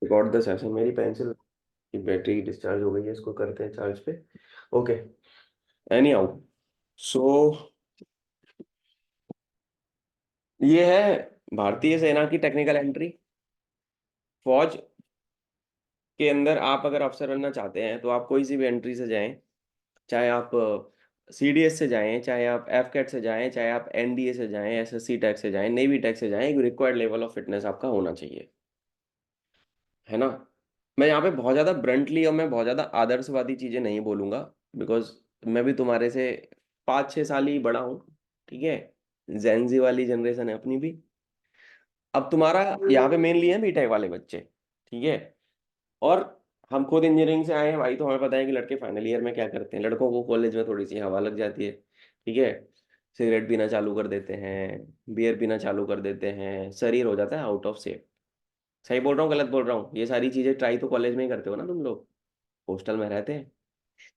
Got the session. मेरी pencil की battery discharge हो गई है, इसको करते हैं चार्ज पे। Okay, any how. सो ये है भारतीय सेना की टेक्निकल एंट्री। फौज के अंदर आप अगर अफसर बनना चाहते हैं तो आप कोई सी भी एंट्री से जाएं, चाहे आप सीडीएस से जाएं, चाहे आप एफकेट से जाएं, चाहे आप एनडीए से जाएं, एसएससी टैग से जाएं, नेवी टैग से जाएं, एक रिक्वायर्ड लेवल ऑफ फिटनेस आपका होना चाहिए, है ना। मैं यहाँ पे बहुत ज़्यादा ब्रंटली और मैं बहुत ज़्यादा आदर्शवादी चीज़ें नहीं बोलूँगा, बिकॉज मैं भी तुम्हारे से 5-6 साल ही बड़ा हूँ, ठीक है। जेंजी वाली जनरेशन है अपनी भी। अब तुम्हारा यहाँ पे मेनली है बीटेक वाले बच्चे, ठीक है। और हम खुद इंजीनियरिंग से आए हैं भाई, तो हमें पता है कि लड़के फाइनल ईयर में क्या करते हैं। लड़कों को कॉलेज में थोड़ी सी हवा लग जाती है, ठीक है। सिगरेट पीना चालू कर देते हैं, बियर पीना चालू कर देते हैं, शरीर हो जाता है आउट ऑफ शेप। सही बोल रहा हूँ गलत बोल रहा हूँ? ये सारी चीजें ट्राई तो कॉलेज में ही करते हो ना तुम लोग, हॉस्टल में रहते हैं।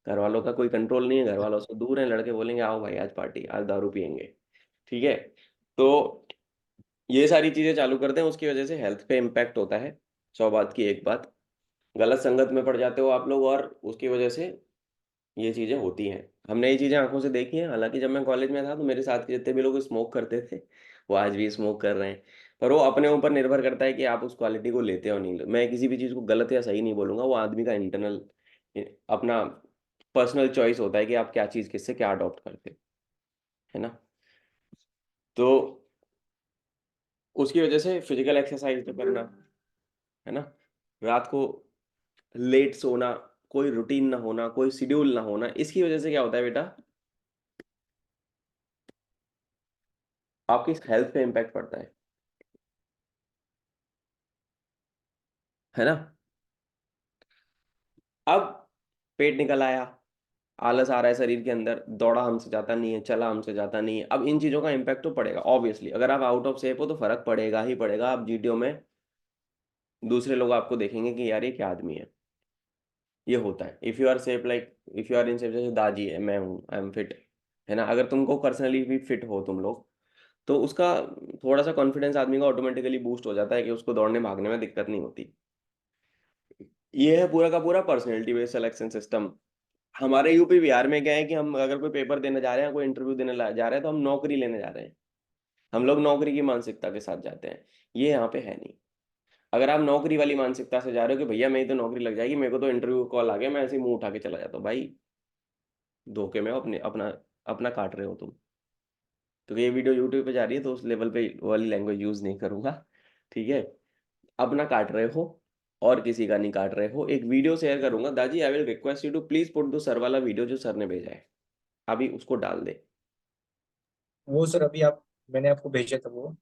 घर वालों का कोई कंट्रोल नहीं है, घर वालों से दूर है, लड़के बोलेंगे आओ भाई आज पार्टी, आज दारू पियेंगे, ठीक है। तो ये सारी चीजें चालू करते हैं, उसकी वजह से हेल्थ पे इम्पैक्ट होता है। 100 बात की एक बात, गलत संगत में पड़ जाते हो आप लोग, और उसकी वजह से ये चीजें होती हैं। हमने ये चीजें आंखों से देखी हैं। हालांकि जब मैं कॉलेज में था तो मेरे साथ के जितने भी लोग स्मोक करते थे वो आज भी स्मोक कर रहे हैं। पर वो अपने ऊपर निर्भर करता है कि आप उस क्वालिटी को लेते हो नहीं। मैं किसी भी चीज़ को गलत या सही नहीं बोलूंगा, वो आदमी का इंटरनल अपना पर्सनल चॉइस होता है कि आप क्या चीज़ किससे क्या अडॉप्ट करते हो, है ना। तो उसकी वजह से फिजिकल एक्सरसाइज तो करना, है ना। रात को लेट सोना, कोई रूटीन ना होना, कोई शेड्यूल ना होना, इसकी वजह से क्या होता है बेटा, आपकी हेल्थ पे इम्पैक्ट पड़ता है ना। अब पेट निकल आया, आलस आ रहा है शरीर के अंदर, दौड़ा हमसे जाता नहीं है, चला हमसे जाता नहीं है, अब इन चीजों का इम्पैक्ट तो पड़ेगा ऑब्वियसली। अगर आप आउट ऑफ शेप हो तो फर्क पड़ेगा ही पड़ेगा। आप जीटीओ में दूसरे लोग आपको देखेंगे कि यार ये क्या आदमी है। ये होता है if you are safe, like if you are in shape, जैसे दाजी है, मैं हूँ, आई एम फिट, है ना। अगर तुमको पर्सनली भी फिट हो तुम लोग, तो उसका थोड़ा सा कॉन्फिडेंस आदमी का ऑटोमेटिकली बूस्ट हो जाता है कि उसको दौड़ने भागने में दिक्कत नहीं होती। ये है पूरा का पूरा पर्सनैलिटी बेस्ड सिलेक्शन सिस्टम। हमारे यूपी बिहार में क्या है कि हम अगर कोई पेपर देने जा रहे हैं, कोई इंटरव्यू देने जा रहे हैं, तो हम नौकरी लेने जा रहे हैं। हम लोग नौकरी की मानसिकता के साथ जाते हैं। ये यहाँ पे है नहीं। अगर आप नौकरी वाली मानसिकता से जा रहे हो कि भैया मेरी तो नौकरी लग जाएगी, मेरे को तो इंटरव्यू कॉल आ गया, मैं ऐसे ही मुंह उठा के चला जाता हूँ, भाई धोखे में हो, अपने अपना अपना काट रहे हो तुम। तो ये वीडियो यूट्यूब पे जा रही है तो उस लेवल पे वाली लैंग्वेज यूज नहीं करूंगा, ठीक है। अपना काट रहे हो और किसी का नहीं काट रहे हो। एक वीडियो शेयर करूंगा Daji, I will request you to please put the sir वाला वीडियो जो सर ने भेजा है, अभी उसको डाल दे। वो सर अभी आप मैंने आपको भेजा था वो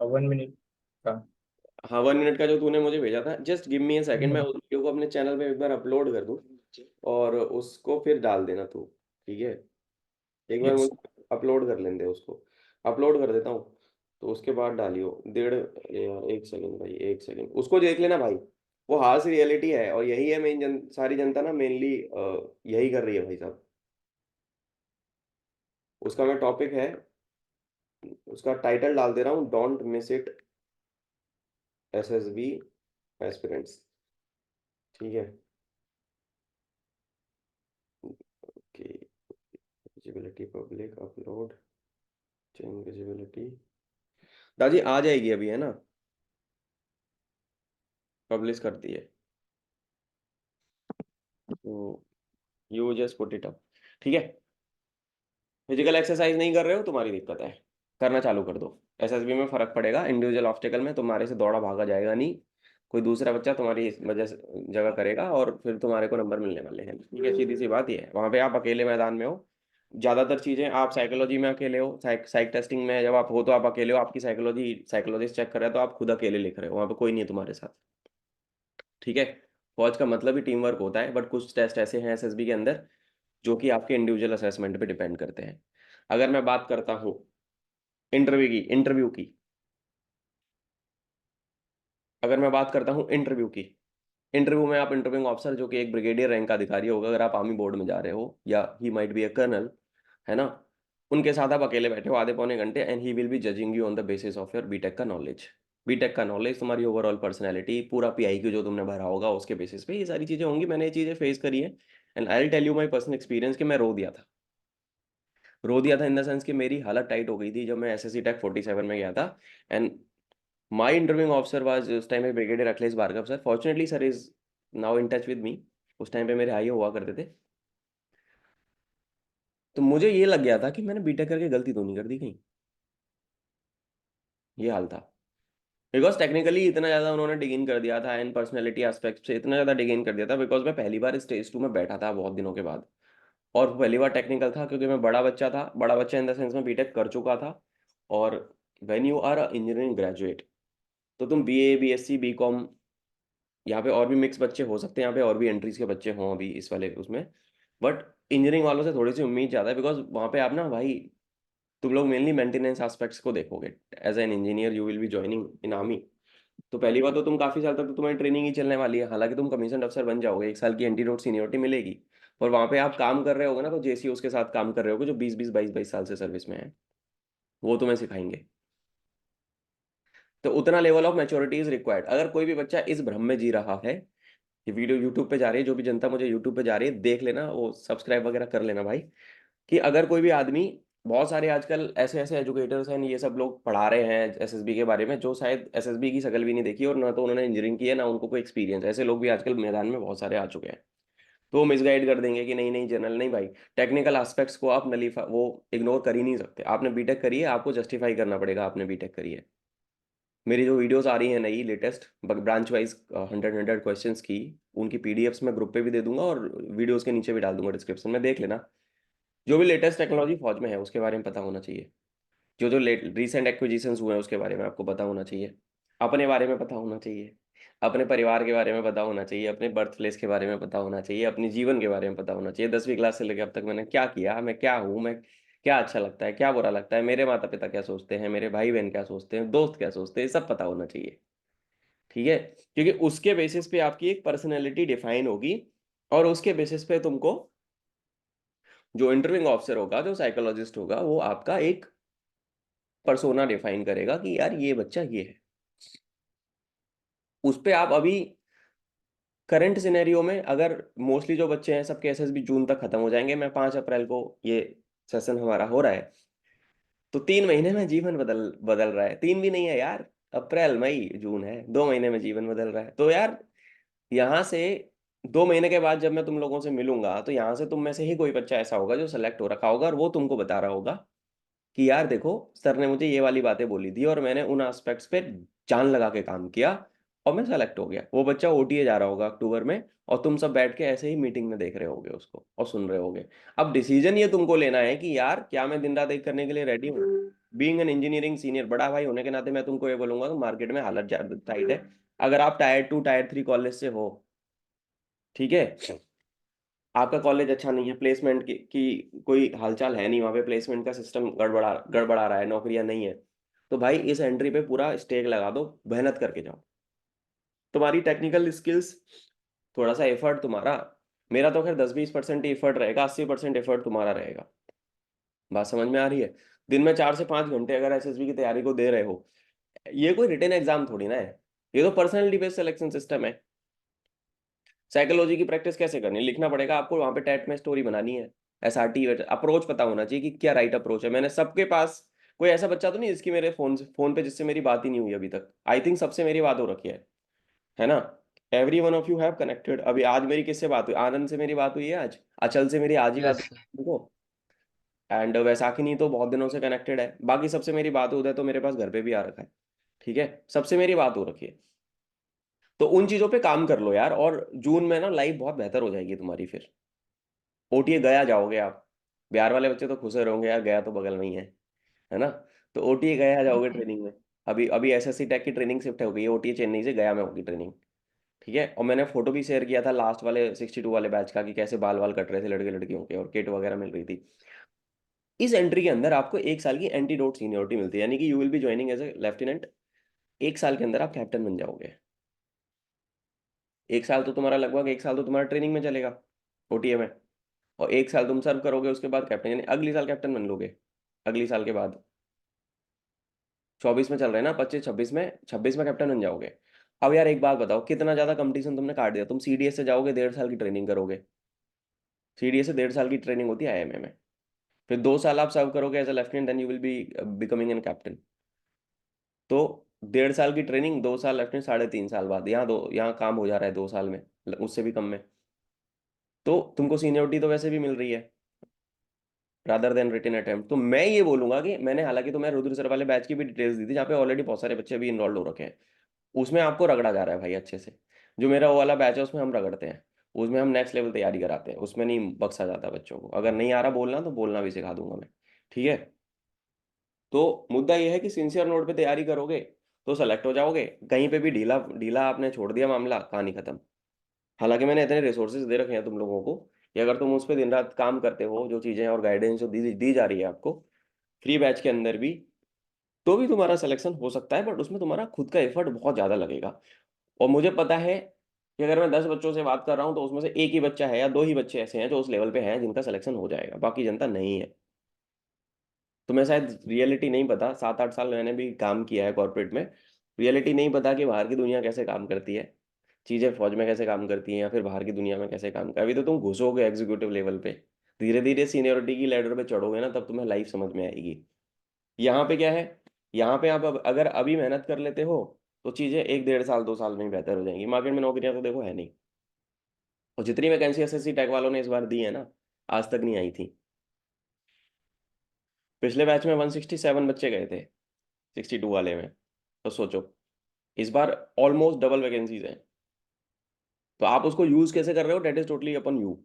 1 मिनट का। हाँ, 1 मिनट का जो तूने मुझे भेजा था, जस्ट गिव मी ए सेकंड, मैं हम्म, उस वीडियो को अपने चैनल पे एक बार अपलोड कर दूँ और उसको फिर डाल देना तू, ठीक है। एक बार यस। मुझे अपलोड कर लेंदे उसको, अपलोड कर देता हूँ, तो उसके बाद डालियो। डेढ़ यार, 1 सेकंड भाई, 1 सेकंड, उसको देख लेना भाई। वो हार्श रियलिटी है, और यही है मेन सारी जनता ना मेनली यही कर रही है भाई साहब। उसका मैं टॉपिक है, उसका टाइटल डाल दे रहा हूँ, don't miss it SSB aspirants, ठीक है। Okay, visibility public upload, change visibility. दादी आ जाएगी अभी, है ना, पब्लिश कर दी है, तो you just put it up, ठीक है। फिजिकल एक्सरसाइज नहीं कर रहे हो, तुम्हारी दिक्कत है, करना चालू कर दो। एसएसबी में फर्क पड़ेगा, इंडिविजुअल ऑब्स्टेकल में तुम्हारे से दौड़ा भागा जाएगा नहीं, कोई दूसरा बच्चा तुम्हारी इस वजह से जगह करेगा और फिर तुम्हारे को नंबर मिलने वाले हैं, ठीक है। सीधी सी बात ये है, वहां पे आप अकेले मैदान में हो। ज्यादातर चीजें आप साइकोलॉजी में अकेले हो, साइक टेस्टिंग में जब आप हो तो आप अकेले हो, आपकी साइकोलॉजी साइकोलॉजिस्ट चेक कर रहा है तो आप खुद अकेले लिख रहे हो, वहां पे कोई नहीं है तुम्हारे साथ, ठीक है। फौज का मतलब ही टीम वर्क होता है, बट कुछ टेस्ट ऐसे हैं एसएसबी के अंदर जो कि आपके इंडिविजुअल असेसमेंट पे डिपेंड करते हैं। अगर मैं बात करता हूँ इंटरव्यू की, अगर मैं बात करता हूँ इंटरव्यू में आप इंटरव्यूइंग ऑफिसर जो कि एक ब्रिगेडियर रैंक का अधिकारी होगा, अगर आप आर्मी बोर्ड में जा रहे हो, या he might be a colonel, है ना। उनके साथ आप अकेले बैठे हो आधे पौने घंटे, and he will be judging you on the basis of your BTech का नॉलेज। बीटेक का नॉलेज, तुम्हारी ओवरऑल पर्सनैलिटी, पूरा पीआई की जो तुमने भरा होगा उसके बेसिस पे ये सारी चीज़ें होंगी। मैंने ये चीज़ें फेस करी है, and I will tell you my personal experience कि मैं रो दिया था। रो दिया था इन द सेंस कि मेरी हालत टाइट हो गई थी जब मैं एसएससी टेक 47 में गया था। And my interviewing officer was उस टाइम पे brigadier Akhilesh Bhargava sir, fortunately sir is now in touch with me. उस टाइम पे मेरे हाई हुआ करते थे। तो मुझे ये लग गया था कि मैंने बीटेक करके गलती तो नहीं कर दी कहीं। ये हाल था, बिकॉज टेक्निकली इतना ज़्यादा उन्होंने डिग इन कर दिया था, एंड पर्सनैलिटी एस्पेक्ट से इतना ज़्यादा डिग इन कर दिया था, बिकॉज मैं पहली बार स्टेज 2 में बैठा था बहुत दिनों के बाद। और पहली बार टेक्निकल था क्योंकि मैं बड़ा बच्चा था, बड़ा बच्चा इन द सेंस में बीटेक कर चुका था। और when you are engineering graduate, तो तुम बीए बीएससी बीकॉम, यहाँ पे और भी मिक्स बच्चे हो सकते हैं, यहाँ पे और भी एंट्रीज के बच्चे हों अभी इस वाले उसमें। बट इंजीनियरिंग वालों से थोड़ी सी उम्मीद ज़्यादा है, बिकॉज वहाँ पे आप ना भाई, तुम लोग मेनली मेंटेनेंस एस्पेक्ट्स को देखोगे। As an engineer you will be joining in army. तो पहली बात तो तुम काफ़ी साल तक तो तुम्हारी ट्रेनिंग ही चलने वाली है, हालांकि तुम कमीशन अफसर बन जाओगे, 1 साल की एंटी सीनियोरिटी मिलेगी। और वहाँ पे आप काम कर रहे होगे ना, तो जेसी उसके साथ काम कर रहे होगे जो 20 20 22 22 साल से सर्विस में है, वो तुम्हें सिखाएंगे। तो उतना level of maturity is required. अगर कोई भी बच्चा इस भ्रम में जी रहा है, ये वीडियो यूट्यूब पे जा रही है, जो भी जनता मुझे यूट्यूब पे जा रही है देख लेना, वो सब्सक्राइब वगैरह कर लेना भाई। कि अगर कोई भी आदमी, बहुत सारे आजकल ऐसे ऐसे एजुकेटर्स हैं, ये सब लोग पढ़ा रहे हैं एसएसबी के बारे में, जो शायद एसएसबी की शक्ल भी नहीं देखी और ना तो उन्होंने इंजीनियरिंग की है, ना उनको कोई एक्सपीरियंस। ऐसे लोग भी आजकल मैदान में बहुत सारे आ चुके हैं। तो वो मिसगाइड कर देंगे कि नहीं नहीं जनरल नहीं भाई। टेक्निकल एस्पेक्ट्स को आप नलीफा वो इग्नोर कर ही नहीं सकते। आपने बीटेक करी है, आपको जस्टिफाई करना पड़ेगा आपने बीटेक करी है। मेरी जो वीडियोस आ रही हैं नई लेटेस्ट ब्रांच वाइज 100 क्वेश्चंस की, उनकी पीडीएफ्स मैं ग्रुप पे भी दे दूंगा और वीडियोस के नीचे भी डाल दूंगा डिस्क्रिप्शन में, देख लेना। जो भी लेटेस्ट टेक्नोलॉजी फौज में है उसके बारे में पता होना चाहिए। जो जो रीसेंट एक्विजिशंस हुए हैं उसके बारे में आपको पता होना चाहिए। अपने बारे में पता होना चाहिए। अपने परिवार के बारे में पता होना चाहिए। अपने बर्थ प्लेस के बारे में पता होना चाहिए। अपने जीवन के बारे में पता होना चाहिए। 10वीं क्लास से लेकर अब तक मैंने क्या किया, मैं क्या हूँ, मैं क्या अच्छा लगता है, क्या बुरा लगता है, मेरे माता पिता क्या सोचते हैं, मेरे भाई बहन क्या सोचते हैं, दोस्त क्या सोचते हैं, सब पता होना चाहिए। ठीक है, क्योंकि उसके बेसिस पे आपकी एक पर्सनैलिटी डिफाइन होगी। और उसके बेसिस पे तुमको जो इंटरव्यूइंग ऑफिसर होगा, जो साइकोलॉजिस्ट होगा, वो आपका एक पर्सोना डिफाइन करेगा कि यार ये बच्चा ये है। उस पे आप अभी करंट सिनेरियो में, अगर मोस्टली जो बच्चे हैं सबके एसएसबी जून तक खत्म हो जाएंगे, मैं 5 अप्रैल को ये सेशन हमारा हो रहा है, तो 3 महीने में जीवन बदल बदल रहा है। तीन भी नहीं है यार, अप्रैल मई जून है, 2 महीने में जीवन बदल रहा है। तो यार यहाँ से 2 महीने के बाद जब मैं तुम लोगों से मिलूंगा, तो यहाँ से तुम में से ही कोई बच्चा ऐसा होगा जो सेलेक्ट हो रखा होगा, और वो तुमको बता रहा होगा कि यार देखो, सर ने मुझे ये वाली बातें बोली थी और मैंने उन एस्पेक्ट्स पे जान लगा के काम किया और मैं सेलेक्ट हो गया। वो बच्चा ओटीए जा रहा होगा अक्टूबर में, और तुम सब बैठ के ऐसे ही मीटिंग में देख रहे होगे उसको और सुन रहे होगे। अब डिसीजन ये तुमको लेना है कि यार क्या मैं दिन रात एक करने के लिए रेडी हूँ। बीइंग एन इंजीनियरिंग सीनियर बड़ा भाई होने के नाते मैं तुमको ये बोलूंगा कि मार्केट में हालत ज्यादा टाइट है। अगर आप टायर 2 टायर 3 कॉलेज से हो, ठीक है, आपका कॉलेज अच्छा नहीं है, प्लेसमेंट की कोई हालचाल है नहीं, वहाँ पे प्लेसमेंट का सिस्टम गड़बड़ा रहा है, नौकरियां नहीं है, तो भाई इस एंट्री पे पूरा स्टेक लगा दो, मेहनत करके जाओ। तुम्हारी टेक्निकल स्किल्स, थोड़ा सा एफर्ट तुम्हारा, मेरा तो खैर 10 20% ही एफर्ट रहेगा, 80% एफर्ट तुम्हारा रहेगा। बात समझ में आ रही है? दिन में 4 से 5 घंटे अगर एसएसबी की तैयारी को दे रहे हो, ये कोई रिटन एग्जाम थोड़ी ना है, ये तो पर्सनैलिटी बेस्ड सिलेक्शन सिस्टम है। साइकोलॉजी की प्रैक्टिस कैसे करनी है? लिखना पड़ेगा आपको, वहां पे टेट में स्टोरी बनानी है। एसआरटी अप्रोच पता होना चाहिए कि क्या राइट अप्रोच है। मैंने सबके पास, कोई ऐसा बच्चा तो नहीं जिसकी मेरे फोन पे जिससे मेरी बात ही नहीं हुई अभी तक। आई थिंक सबसे मेरी बात हो रखी है ना? Every one of you have connected. अभी आज मेरी किससे बात हुई? आनंद से मेरी बात हुई है आज, अचल से मेरी आज ही बात यस सर। हुई देखो। एंड वैसाखिनी तो बहुत दिनों से कनेक्टेड है, बाकी सबसे मेरी बात उदय तो मेरे पास घर पे भी आ रखा है। ठीक है, सबसे मेरी बात हो रखी है। तो उन चीजों पे काम कर लो यार, और जून में ना लाइफ बहुत बेहतर हो जाएगी तुम्हारी फिर। ओटीए गया जाओगे आप, बिहार वाले बच्चे तो खुश हो रहोगे यार, गया तो बगल में ही है ना? तो ओटीए गया जाओगे ट्रेनिंग में। अभी अभी एसएससी टेक की ट्रेनिंग शिफ्ट हो गई है, ओटीए चेन्नई से गया में होगी ट्रेनिंग। ठीक है, और मैंने फोटो भी शेयर किया था लास्ट वाले 62 वाले बैच का, कि कैसे बाल वाल कट रहे थे लड़के लड़कियों के और किट वगैरह मिल रही थी। इस एंट्री के अंदर आपको 1 साल की एंटीडोट सीनियोरिटी मिलती है, यानी कि you will be joining as a lieutenant. 1 साल के अंदर आप कैप्टन बन जाओगे। 1 साल तो तुम्हारा, लगभग 1 साल तो तुम्हारा ट्रेनिंग में चलेगा ओटीए में, और 1 साल तुम सर्व करोगे, उसके बाद कैप्टन, यानी अगली साल कैप्टन बन लोगे, अगली साल के बाद। 24 में चल रहे हैं ना, 25 26 में कैप्टन बन जाओगे। अब यार एक बात बताओ, कितना ज्यादा कंपटीशन तुमने काट दिया। तुम सीडीएस से जाओगे, 1.5 साल की ट्रेनिंग करोगे। सीडीएस से 1.5 साल की ट्रेनिंग होती है आईएमए में। फिर 2 साल आप सर्व करोगे as a lieutenant, then you will be becoming an captain. तो 1.5 साल की ट्रेनिंग, 2 साल लेफ्टिनेंट, 3.5 साल बाद यहाँ काम हो जा रहा है 2 साल में, उससे भी कम में। तो तुमको सीनियोरिटी तो वैसे भी मिल रही है रादर देन रिटन अटेम्प्ट। तो मैं ये बोलूंगा कि मैंने, हालांकि तो मैं रुद्र सर वाले बैच की भी डिटेल्स दी थी, जहाँ पे ऑलरेडी बहुत सारे बच्चे भी इन्वॉल्व हो रखे हैं। उसमें आपको रगड़ा जा रहा है भाई अच्छे से। जो मेरा वो वाला बैच है उसमें हम रगड़ते हैं। उसमें हम नेक्स्ट लेवल तैयारी कराते हैं, उसमें नहीं बख्शा जाता बच्चों को। अगर नहीं आ रहा बोलना तो बोलना भी सिखा दूंगा मैं। ठीक है। तो मुद्दा ये है कि सिंसियर नोट पे तैयारी करोगे तो सेलेक्ट हो जाओगे। कहीं पे भी ढीला ढीला आपने छोड़ दिया मामला, कहानी खत्म। हालांकि मैंने इतने रिसोर्सेज दे रखे हैं तुम लोगों को कि अगर तुम उस पर दिन रात काम करते हो, जो चीज़ें और गाइडेंस जो दी जा रही है आपको फ्री बैच के अंदर भी, तो भी तुम्हारा सिलेक्शन हो सकता है। बट उसमें तुम्हारा खुद का एफर्ट बहुत ज़्यादा लगेगा। और मुझे पता है कि अगर मैं 10 बच्चों से बात कर रहा हूँ तो उसमें से एक ही बच्चा है या दो ही बच्चे ऐसे हैं जो उस लेवल पे हैं जिनका सिलेक्शन हो जाएगा, बाकी जनता नहीं है। तुम्हें शायद रियलिटी नहीं पता, 7 8 साल मैंने भी काम किया है कॉर्पोरेट में। रियलिटी नहीं पता कि बाहर की दुनिया कैसे काम करती है, चीज़ें फौज में कैसे काम करती हैं, या फिर बाहर की दुनिया में कैसे काम कर। अभी तो तुम घुसोगे एग्जीक्यूटिव लेवल पे, धीरे धीरे सीनियोरिटी की लैडर पे चढ़ोगे ना, तब तुम्हें लाइफ समझ में आएगी। यहाँ पे क्या है, यहाँ पे आप अगर अभी मेहनत कर लेते हो तो चीज़ें 1 1.5 साल 2 साल में ही बेहतर हो जाएंगी। मार्केट में नौकरियां तो देखो है नहीं। और जितनी वैकेंसी एसएससी टेक वालों ने इस बार दी है ना, आज तक नहीं आई थी। पिछले बैच में 167 बच्चे गए थे, 62 वाले में। तो सोचो, इस बार ऑलमोस्ट डबल वैकेंसीज हैं। तो आप उसको यूज कैसे कर रहे हो, that is totally upon you,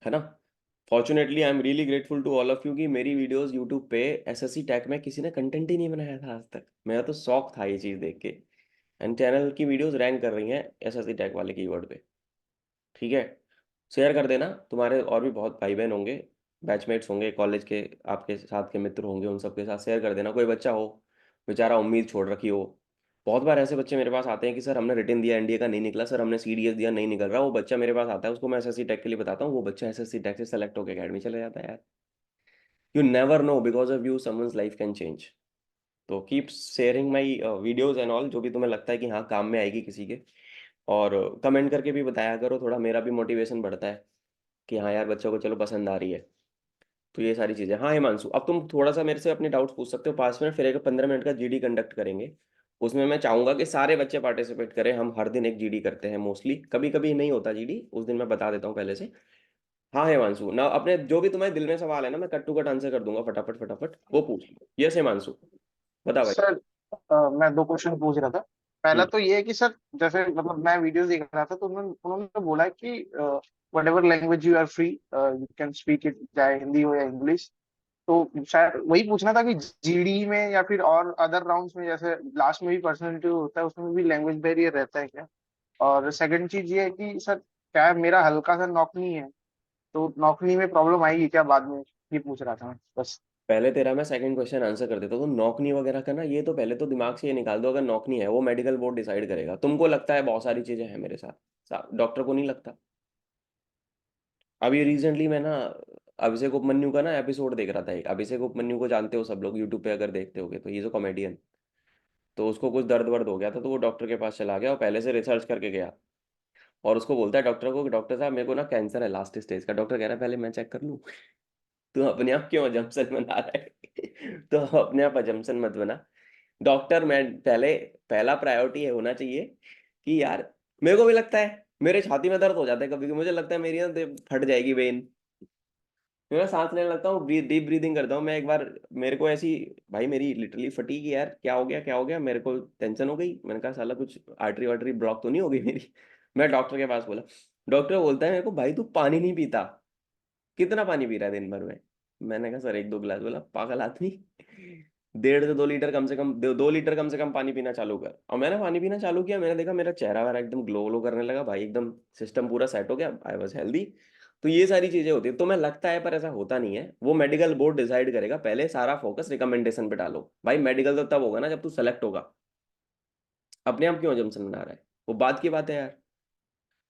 है ना। Fortunately I am really grateful to all of you कि मेरी वीडियोस यूट्यूब पे एसएससी टैग में किसी ने कंटेंट ही नहीं बनाया था आज तक। मेरा तो शौक था ये चीज़ देख के। एंड चैनल की वीडियोस रैंक कर रही हैं एसएससी टैग वाले कीवर्ड पे। ठीक है। शेयर कर देना, तुम्हारे और भी बहुत भाई बहन होंगे, बैचमेट्स होंगे कॉलेज के, आपके साथ के मित्र होंगे, उन सबके साथ शेयर कर देना। कोई बच्चा हो बेचारा उम्मीद छोड़ रखी हो। बहुत बार ऐसे बच्चे मेरे पास आते हैं कि सर हमने रिटर्न दिया एनडीए का नहीं निकला, सर हमने सीडीएस दिया नहीं निकल रहा। वो बच्चा मेरे पास आता है, उसको मैं एसएससी टेक के लिए बताता हूँ, वो बच्चा एसएससी टेक से सेलेक्ट होकर अकेडमी चले जाता है यार। You never know, because of you someone's life can change. तो keep sharing my videos and all, जो भी तुम्हें लगता है कि हाँ काम में आएगी किसी के। और कमेंट करके भी बताया करो, थोड़ा मेरा भी मोटिवेशन बढ़ता है कि हाँ यार बच्चों को चलो पसंद आ रही है। तो ये सारी चीज़ें। हाँ हिमांशु, अब तुम थोड़ा सा मेरे से अपने डाउट्स पूछ सकते हो 5 मिनट, फिर एक 15 मिनट का जीडी कंडक्ट करेंगे। उसमें मैं चाहूंगा कि सारे बच्चे पार्टिसिपेट करें। हम हर दिन एक जीडी करते हैं मोस्टली, कभी कभी नहीं होता जीडी, उस दिन मैं बता देता हूँ पहले से। हाँ हिमांशु ना, अपने जो भी तुम्हारे दिल में सवाल है ना, मैं कट टू कट आंसर कर दूंगा फटाफट फटाफट, वो पूछ लो। यस हिमांशु, बता भाई। सर मैं दो क्वेश्चन पूछ रहा था। पहला हम्म। तो ये है कि सर जैसे मतलब मैं वीडियोस देख रहा था तो उन्होंने उन्होंने बोला है कि whatever language you are free you can speak it, चाहे हिंदी हो या इंग्लिश। तो शायद वही पूछना था कि जीडी में या फिर और अदर राउंड्स में, जैसे लास्ट में भी पर्सनल होता है, उसमें भी लैंग्वेज बैरियर रहता है क्या? और सेकंड चीज ये है कि सर क्या मेरा हल्का सा नौकनी है, तो नौकनी में प्रॉब्लम आएगी क्या बाद में? ये पूछ रहा था मैं बस। पहले तेरा मैं सेकंड क्वेश्चन आंसर कर देता हूँ। तो नौकनी वगैरह का ना, ये तो पहले तो दिमाग से ये निकाल दो। अगर नौकनी है वो मेडिकल बोर्ड डिसाइड करेगा। तुमको लगता है बहुत सारी चीजें हैं मेरे साथ, डॉक्टर को नहीं लगता। अभी रिसेंटली मैं ना अभिषेक उपमन्यु का ना एपिसोड देख रहा था एक। अभिषेक उपमन्यु को जानते हो सब लोग, यूट्यूब पे अगर देखते होगे तो, ये जो कॉमेडियन। तो उसको कुछ दर्द वर्द हो गया था, तो वो डॉक्टर के पास चला गया और पहले से रिसर्च करके गया। और उसको बोलता है डॉक्टर को कि डॉक्टर साहब मेरे को ना कैंसर है लास्ट स्टेज का। डॉक्टर कह रहा है पहले मैं चेक कर लूँ। तू अपने आप क्यों अजम्पशन बना रहा है? तो अपने आप अजम्पशन मत बना। डॉक्टर मैं पहले, पहला प्रायोरिटी है होना चाहिए कि यार, मेरे को भी लगता है मेरे छाती में दर्द हो जाता है कभी कभी, मुझे लगता है मेरी ना फट जाएगी वेन। मैं सांस लेने लगता हूँ, डीप ब्रीदिंग करता हूँ मैं एक बार। मेरे को ऐसी, भाई मेरी लिटरली फटी कि यार क्या हो गया क्या हो गया, मेरे को टेंशन हो गई। मैंने कहा साला कुछ आर्टरी वार्टरी ब्लॉक तो नहीं हो गई मेरी। मैं डॉक्टर के पास बोला। डॉक्टर बोलता है मेरे को, भाई तू पानी नहीं पीता, कितना पानी पी रहा है दिन भर में? मैंने कहा सर 1 2 गिलास। बोला पागल आदमी, 1.5 से 2 लीटर कम से कम, 2 लीटर कम से कम पानी पीना चालू कर। और मैंने पानी पीना चालू किया, मैंने देखा मेरा चेहरा वेरा एकदम ग्लो ग्लो करने लगा भाई, एकदम सिस्टम पूरा सेट हो गया, आई वॉज हेल्दी। तो ये सारी चीजें होती है, तुम्हें लगता है पर ऐसा होता नहीं है। वो मेडिकल बोर्ड डिसाइड करेगा, पहले सारा फोकस रिकमेंडेशन पे डालो भाई। मेडिकल तो तब होगा ना जब तू सेलेक्ट होगा। अपने आप क्यों जमसन बना रहा है, वो बात की बात है यार।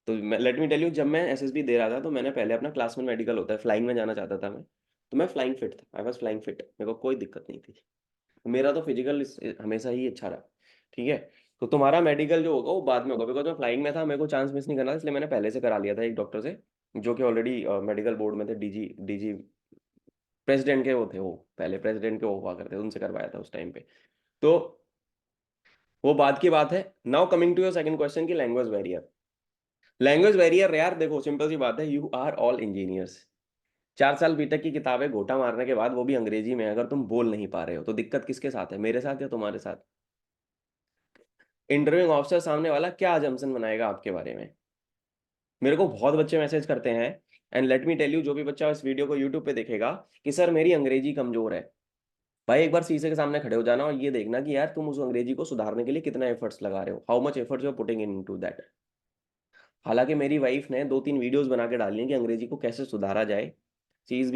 तो मैं लेट मी टेल यू, जब मैं एसएसबी दे रहा था तो मैंने पहले अपना क्लास में मेडिकल होता है, फ्लाइंग में जाना चाहता था मैं। तो मैं फ्लाइंग फिट था, आई वॉज फ्लाइंग फिट, मेरे को कोई दिक्कत नहीं थी। मेरा तो फिजिकल हमेशा ही अच्छा रहा, ठीक है। तो तुम्हारा मेडिकल जो होगा वो बाद में होगा, बिकॉज मैं फ्लाइंग में था, मेरे को चांस मिस नहीं करना था, इसलिए मैंने पहले से करा लिया था एक डॉक्टर से, जो कि ऑलरेडी मेडिकल बोर्ड में थे, डीजी डीजी प्रेसिडेंट के वो थे, वो पहले प्रेसिडेंट के वो हुआ करते थे, उनसे करवाया था उस टाइम पे। तो वो बाद की बात है। Now coming to your second question की लैंग्वेज बैरियर। लैंग्वेज बैरियर यार देखो सिंपल सी बात है, यू आर ऑल इंजीनियर्स। 4 साल बीटेक की किताबें घोटा मारने के बाद, वो भी अंग्रेजी में, अगर तुम बोल नहीं पा रहे हो तो दिक्कत किसके साथ है, मेरे साथ या तुम्हारे साथ? इंटरव्यूइंग ऑफिसर सामने वाला क्या अजम्पशन बनाएगा आपके बारे में? मेरे को बहुत बच्चे मैसेज करते हैं, and let me tell you, जो भी बच्चा इस वीडियो को यूट्यूब पे देखेगा, कि सर मेरी अंग्रेजी कमजोर है। भाई एक बार शीशे के सामने खड़े हो जाना और ये देखना कि यार तुम उस अंग्रेजी को सुधारने के लिए कितना एफर्ट्स लगा रहे हो, how much efforts you are putting into that. हालांकि मेरी वाइफ ने 2-3 वीडियोस बना के डाली हैं कि अंग्रेजी को कैसे सुधारा जाए। She has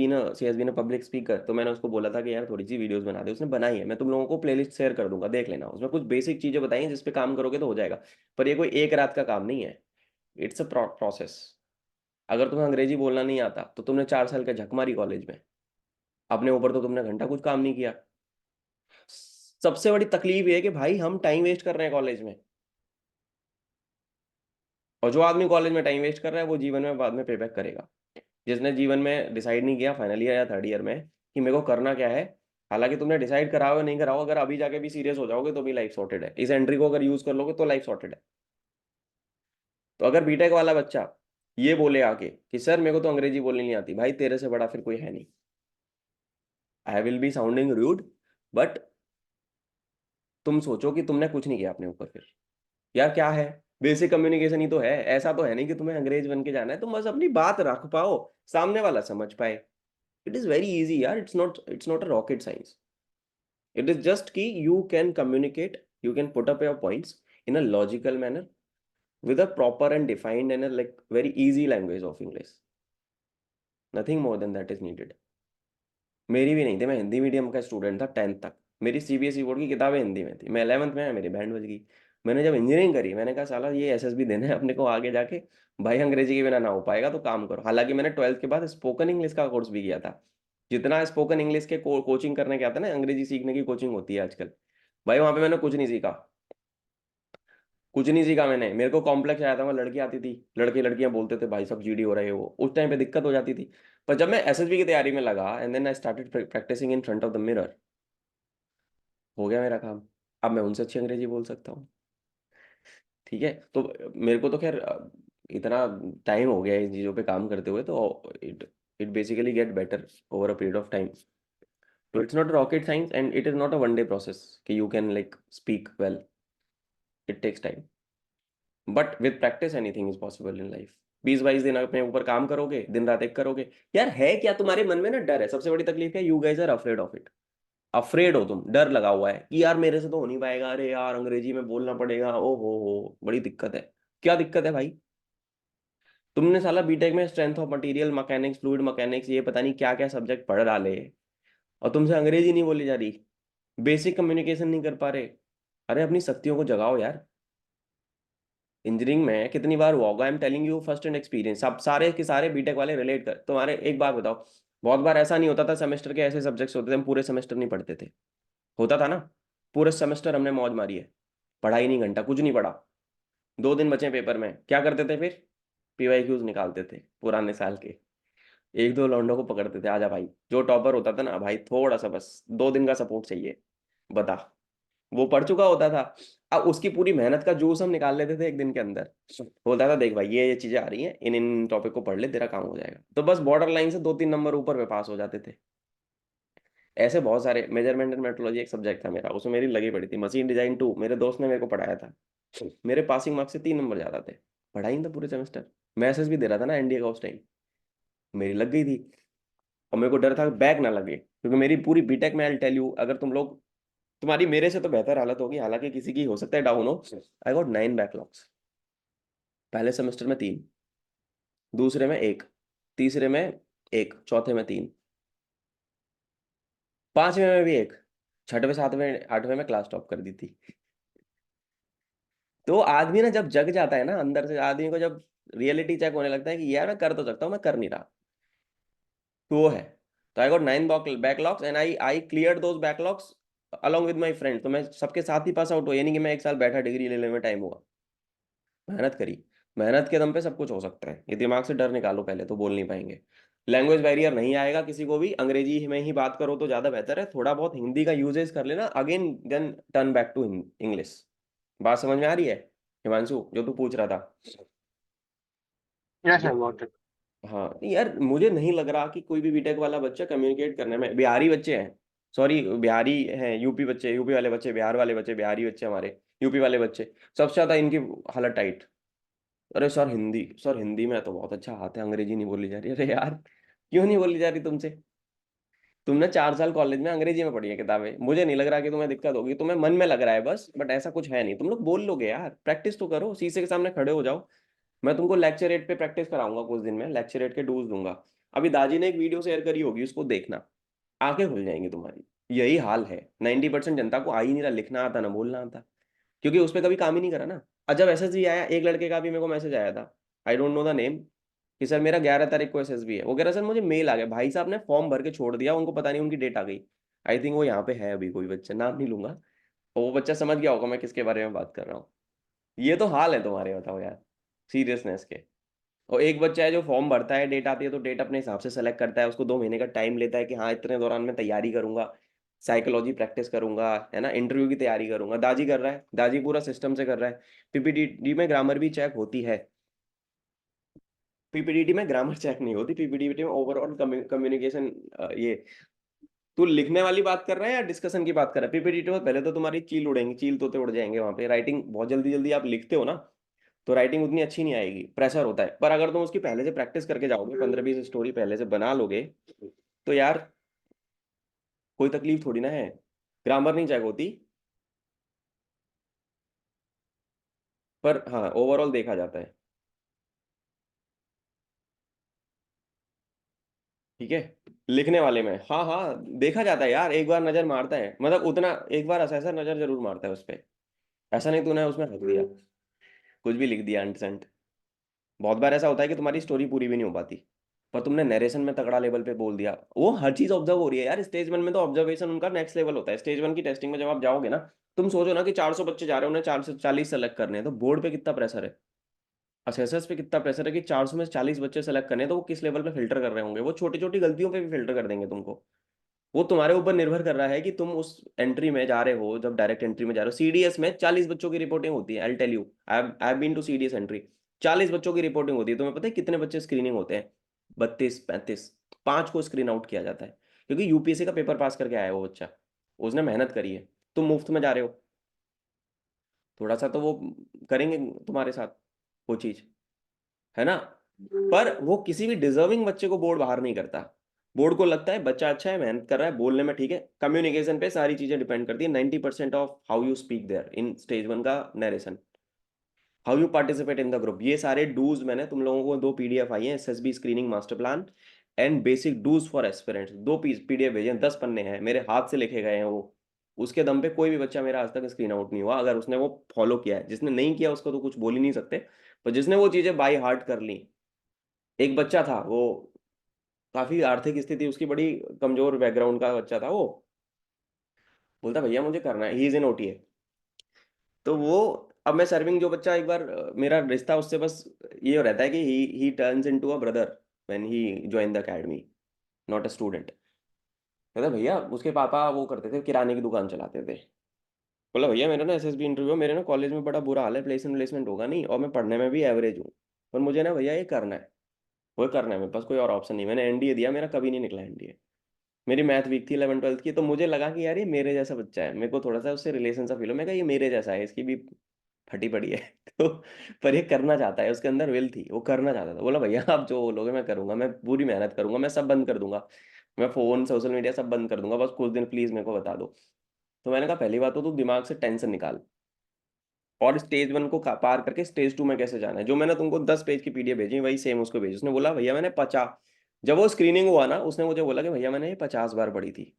been a public speaker, तो मैंने उसको बोला था कि यार थोड़ी सी वीडियोस बना दे, उसने बनाई है, मैं तुम लोगों को प्लेलिस्ट शेयर कर दूंगा, देख लेना, उसमें कुछ बेसिक चीजें बताई हैं जिस पे काम करोगे तो हो जाएगा। पर ये कोई एक रात का काम नहीं है, इट्स अ प्रोसेस। अगर तुम्हें अंग्रेजी बोलना नहीं आता तो तुमने 4 साल का झक मारी कॉलेज में, अपने ऊपर तो तुमने घंटा कुछ काम नहीं किया। सबसे बड़ी तकलीफ ये है कि भाई हम टाइम वेस्ट कर रहे हैं कॉलेज में, और जो आदमी कॉलेज में टाइम वेस्ट कर रहा है वो जीवन में बाद में पे बैक करेगा। जिसने जीवन में डिसाइड नहीं किया फाइनल ईयर या थर्ड ईयर में कि मेरे को करना क्या है, हालांकि तुमने डिसाइड कराओ या नहीं कराओ, अगर अभी जाके भी सीरियस हो जाओगे तो भी लाइफ सॉर्टेड है, इस एंट्री को अगर यूज कर लोगे तो लाइफ सॉर्टेड है। तो अगर बीटेक वाला बच्चा ये बोले आके कि सर मेरे को तो अंग्रेजी बोलनी नहीं आती, भाई तेरे से बड़ा फिर कोई है नहीं। I will be sounding rude, but तुम सोचो कि तुमने कुछ नहीं किया अपने ऊपर फिर। यार क्या है, बेसिक कम्युनिकेशन ही तो है, ऐसा तो है नहीं कि तुम्हें अंग्रेज बन के जाना है, तुम बस अपनी बात रख पाओ, सामने वाला समझ पाए। इट इज वेरी इजी यार, it's not a rocket science. It is just कि you can communicate, you can put up your points in a logical manner, with a proper and defined and a like very easy language of English. Nothing more than that is needed. मेरी भी नहीं थी, मैं Hindi medium का student था 10th तक, मेरी CBSE board की किताबें हिंदी में थी, मैं 11th में आया मेरी बैंड बज गई। मैंने जब इंजीनियरिंग करी मैंने कहा साला ये एसएसबी देना है अपने को आगे जाके, भाई अंग्रेजी के बिना ना हो पाएगा तो काम करो। हालांकि मैंने 12th के बाद स्पोकन इंग्लिश का कोर्स भी किया था। जितना स्पोकन इंग्लिश के कोचिंग करने के आता है ना, अंग्रेजी सीखने की कोचिंग होती है आजकल, भाई वहां पे मैंने कुछ नहीं सीखा। कुछ नहीं सीखा मैंने, मेरे को कॉम्प्लेक्स आया था, वहाँ लड़की आती थी, लड़के लड़कियां बोलते थे भाई सब जीडी हो रहे हो, उस टाइम पे दिक्कत हो जाती थी। पर जब मैं एसएसबी की तैयारी में लगा and then I started practising in front of the mirror, हो गया मेरा काम। अब मैं उनसे अच्छी अंग्रेजी बोल सकता हूँ, ठीक है। तो मेरे को तो खैर इतना टाइम हो गया है इन चीज़ों पे काम करते हुए, तो it it basically get better over a period of time. तो it's not rocket science and it is not a one day process कि you can like speak well, it takes time, but with practice anything is possible in life. 20-22 दिन अपने ऊपर काम करोगे, दिन रात एक करोगे। यार है क्या तुम्हारे मन में ना, डर है, सबसे बड़ी तकलीफ है, you guys are afraid of it. Afraid हो तुम, डर लगा हुआ है कि यार मेरे से तो हो नहीं पाएगा, अरे यार अंग्रेजी में बोलना पड़ेगा, ओ हो बड़ी दिक्कत है। क्या दिक्कत है भाई? तुमने साला बीटेक में strength of material mechanics, fluid mechanics, ये पता नहीं क्या क्या सब्जेक्ट पढ़ डाले, और तुमसे अंग्रेजी नहीं बोली जा रही, बेसिक कम्युनिकेशन नहीं कर पा रहे। अरे अपनी शक्तियों को जगाओ यार। इंजीनियरिंग में कितनी बार हुआ होगा, I am telling you first and experience, सब सारे के सारे बीटेक वाले रिलेट कर। तुम्हारे एक बात बताओ, बहुत बार ऐसा नहीं होता था, सेमेस्टर के ऐसे सब्जेक्ट्स होते थे हम पूरे सेमेस्टर नहीं पढ़ते थे, होता था ना? पूरे सेमेस्टर हमने मौज मारी है, पढ़ाई नहीं, घंटा कुछ नहीं पढ़ा, 2 दिन बचे पेपर में, क्या करते थे फिर? पीवाईक्यूज निकालते थे पुराने साल के, एक दो लौंडों को पकड़ते थे, आजा भाई, जो टॉपर होता था ना भाई, थोड़ा सा बस 2 दिन का सपोर्ट चाहिए, बता। वो पढ़ चुका होता था, अब उसकी पूरी मेहनत का जूस हम निकाल लेते थे एक दिन के अंदर। बोलता था देख भाई ये चीजें आ रही हैं, इन इन टॉपिक को पढ़ ले, तेरा काम हो जाएगा, तो बस बॉर्डर लाइन से 2-3 नंबर ऊपर पे पास हो जाते थे। ऐसे बहुत सारे, मेजरमेंट एंड मेट्रोलॉजी एक सब्जेक्ट था मेरा, उसमें मेरी लगी पड़ी थी, मशीन डिजाइन 2 मेरे दोस्त ने मेरे को पढ़ाया था, मेरे पासिंग मार्क्स से 3 नंबर ज्यादा थे, पढ़ाई नहीं था पूरे सेमेस्टर। मैं एसएस भी दे रहा था ना एनडीए का उस टाइम, मेरी लग गई थी। और मेरे को डर था बैक ना लगे, क्योंकि मेरी पूरी बीटेक में, आई टेल यू, अगर तुम लोग, तुम्हारी मेरे से तो बेहतर हालत होगी, हालांकि किसी की हो सकता है डाउन हो। आई गॉट 9 बैकलॉग्स, पहले सेमेस्टर में 3, दूसरे में 1, तीसरे में 1, चौथे में 3, पांचवें में भी 1, छठवें सातवें आठवें में क्लास टॉप कर दी थी। तो आदमी ना जब जग जाता है ना अंदर से, आदमी को जब रियलिटी चेक होने लगता है कि यार मैं कर तो सकता हूँ, मैं कर नहीं रहा, तो वो है। तो I got 9 backlogs and I clear those backlogs along with my friend, तो मैं सबके साथ ही पास आउट हुआ, यानी कि मैं एक साल बैठा डिग्री लेने में टाइम हुआ। मेहनत करी, मेहनत के दम पे सब कुछ हो सकता है, ये दिमाग से डर निकालो पहले, तो बोल नहीं पाएंगे। लैंग्वेज बैरियर नहीं आएगा किसी को भी, अंग्रेजी में ही बात करो तो ज्यादा बेहतर है, थोड़ा बहुत हिंदी का यूजेस कर लेना, again then turn back to English. बात समझ में आ रही है हिमांशु, जो तू पूछ रहा था? यस ये आई गॉट इट। हाँ यार, मुझे नहीं लग रहा कि कोई भी बीटेक वाला बच्चा कम्युनिकेट करने में, बिहारी बच्चे हैं, सॉरी बिहारी हैं, यूपी बच्चे, यूपी वाले बच्चे, बिहार वाले बच्चे, बिहारी बच्चे हमारे, यूपी वाले बच्चे, सबसे ज्यादा इनकी हालत टाइट। अरे सर हिंदी, सर हिंदी में तो बहुत अच्छा हाथ है, अंग्रेजी नहीं बोली जा रही। अरे यार क्यों नहीं बोली जा रही तुमसे? तुमने 4 साल कॉलेज में अंग्रेजी में पढ़ी है किताबें, मुझे नहीं लग रहा कि तुम्हें दिक्कत होगी, तुम्हें मन में लग रहा है बस, बट ऐसा कुछ है नहीं, तुम लोग बोल लोगे यार, प्रैक्टिस तो करो, शीशे के सामने खड़े हो जाओ। मैं तुमको लेक्चर रेट पे प्रैक्टिस कराऊंगा कुछ दिन में, लेक्चर रेट के डूज दूंगा। अभी दाजी ने एक वीडियो शेयर करी होगी, उसको देखना, आंखें खुल जाएंगी तुम्हारी। यही हाल है, 90% जनता को आ ही नहीं रहा, लिखना आता ना बोलना आता, क्योंकि उस पर कभी काम ही नहीं करा ना। और जब एसएसबी आया, एक लड़के का भी मेरे को मैसेज आया था, I don't know the name, कि सर मेरा 11 तारीख को एसएसबी है, वो कह रहा सर मुझे मेल आ गया, भाई साहब ने फॉर्म भर के छोड़ दिया, उनको पता नहीं उनकी डेट आ गई। आई थिंक वो यहाँ पे है अभी, कोई बच्चा, नाम नहीं लूंगा, और वो बच्चा समझ गया होगा मैं किसके बारे में बात कर रहा हूँ। ये तो हाल है तुम्हारे, बताओ यार, सीरियसनेस के। और एक बच्चा है जो फॉर्म भरता है, डेट आती है तो डेट अपने हिसाब से सेलेक्ट करता है, उसको 2 महीने का टाइम लेता है कि हाँ इतने दौरान मैं तैयारी करूंगा, साइकोलॉजी प्रैक्टिस करूंगा, है ना, इंटरव्यू की तैयारी करूंगा। दाजी कर रहा है, दाजी पूरा सिस्टम से कर रहा है। पीपीडीटी में ग्रामर भी चेक होती है, पीपीडीटी में ग्रामर चेक नहीं होती, पीपीडीटी में ओवरऑल कम्युनिकेशन। ये तू लिखने वाली बात कर रहा है या डिस्कशन की बात कर रहा है? पीपीडीटी में पहले तो तुम्हारी चील उड़ेंगी, चील तोते उड़ जाएंगे वहां पे, राइटिंग बहुत जल्दी जल्दी आप लिखते हो ना, तो राइटिंग उतनी अच्छी नहीं आएगी, प्रेशर होता है। पर अगर तुम उसकी पहले से प्रैक्टिस करके जाओगे, 15-20 स्टोरी पहले से बना लोगे, तो यार कोई तकलीफ थोड़ी ना है। ग्रामर नहीं चेक होती, पर हाँ ओवरऑल देखा जाता है। ठीक है, लिखने वाले में हाँ हाँ देखा जाता है यार, एक बार नजर मारता है, मतलब उतना, एक बार असेसर नजर जरूर मारता है उस पर। ऐसा नहीं तूने उसमें हक दिया, कुछ भी लिख दिया अंट। बहुत बार ऐसा होता है कि तुम्हारी स्टोरी पूरी भी नहीं हो पाती, पर तुमने नरेशन में तगड़ा लेवल पे बोल दिया, वो हर चीज ऑब्जर्व हो रही है यार। स्टेज 1 में तो ऑब्जर्वेशन उनका नेक्स्ट लेवल होता है, स्टेज 1 की टेस्टिंग में जब आप जाओगे ना, तुम सोचो ना कि 400 बच्चे जा रहे हैं, उन्हें 440 सेलेक्ट करने हैं, तो बोर्ड पे कितना प्रेशर है, असेसर्स पे कितना प्रेशर है कि 400 में 40 बच्चे सेलेक्ट करने हैं, तो वो किस लेवल पे फिल्टर कर रहे होंगे, वो छोटी छोटी गलतियों पे भी फिल्टर कर देंगे तुमको। वो तुम्हारे ऊपर निर्भर कर रहा है कि तुम उस एंट्री में जा रहे हो, जब डायरेक्ट एंट्री में जा रहे हो, सीडीएस में 40 बच्चों की रिपोर्टिंग होती है, I tell you, I have been to CDS entry. 40 बच्चों की रिपोर्टिंग होती है, तुम्हें पता है कितने बच्चे स्क्रीनिंग होते हैं? 32-35, 5 को स्क्रीन आउट किया जाता है, क्योंकि यूपीएससी का पेपर पास करके आया है वो बच्चा, उसने मेहनत करी है। तुम मुफ्त में जा रहे हो, थोड़ा सा तो वो करेंगे तुम्हारे साथ वो चीज, है ना। पर वो किसी भी डिजर्विंग बच्चे को बोर्ड बाहर नहीं करता। बोर्ड को लगता है बच्चा अच्छा है, मेहनत कर रहा है, बोलने में ठीक है, कम्युनिकेशन पे सारी चीजें डिपेंड करती है, 90% of how you speak there in stage 1 का narration, how you participate in the group, ये सारे डूज मैंने तुम लोगों को 2 पीडीएफ आई हैं, SSB screening master plan and basic dos for aspirants, 2 PDF भेजे हैं, 10 पन्ने हैं, मेरे हाथ से लिखे गए हैं वो। उसके दम पे कोई भी बच्चा मेरा आज तक स्क्रीन आउट नहीं हुआ, अगर उसने वो फॉलो किया है। जिसने नहीं किया उसको तो कुछ बोल ही नहीं सकते, पर जिसने वो चीजें बाई हार्ट कर ली। एक बच्चा था वो, काफी आर्थिक स्थिति उसकी बड़ी कमजोर बैकग्राउंड का बच्चा था वो, बोलता भैया मुझे करना है, ही इज इन ओटीए। तो वो, अब मैं सर्विंग जो बच्चा, एक बार मेरा रिश्ता उससे बस ये रहता है कि ही turns into a brother when he join the academy, not a student. कहता भैया, उसके पापा वो करते थे, किराने की दुकान चलाते थे। बोला भैया मेरा ना एसएसबी इंटरव्यू, मेरे ना कॉलेज में बड़ा बुरा हाल है, प्लेसमेंट होगा नहीं, और मैं पढ़ने में भी एवरेज हूँ, पर मुझे ना भैया ये करना है, वो करना है, मेरे पास कोई और ऑप्शन नहीं, मैंने एनडीए दिया, मेरा कभी नहीं निकला एनडीए। मेरी मैथ वीक थी 11 12 की, तो मुझे लगा कि यार ये मेरे जैसा बच्चा है, मेरे को थोड़ा सा उससे रिलेशन सा फील हो, मैं कहा ये मेरे जैसा है, इसकी भी फटी पड़ी है तो पर ये करना चाहता है, उसके अंदर विल थी, वो करना चाहता था। बोला भैया आप जो बोलोगे मैं करूंगा, मैं पूरी मेहनत करूंगा, मैं सब बंद कर दूंगा, मैं फोन सोशल मीडिया सब बंद कर दूंगा, बस कुछ दिन प्लीज मेरे को बता दो। तो मैंने कहा पहली बात तो तू दिमाग से टेंशन निकाल, और स्टेज 1 को पार करके स्टेज 2 में कैसे जाना है, जो मैंने तुमको 10 पेज की पीडीएफ भेजी वही सेम उसको भेजी। उसने बोला भैया मैंने 50, जब वो स्क्रीनिंग हुआ ना उसने मुझे बोला कि भैया मैंने ये 50 बार पढ़ी थी।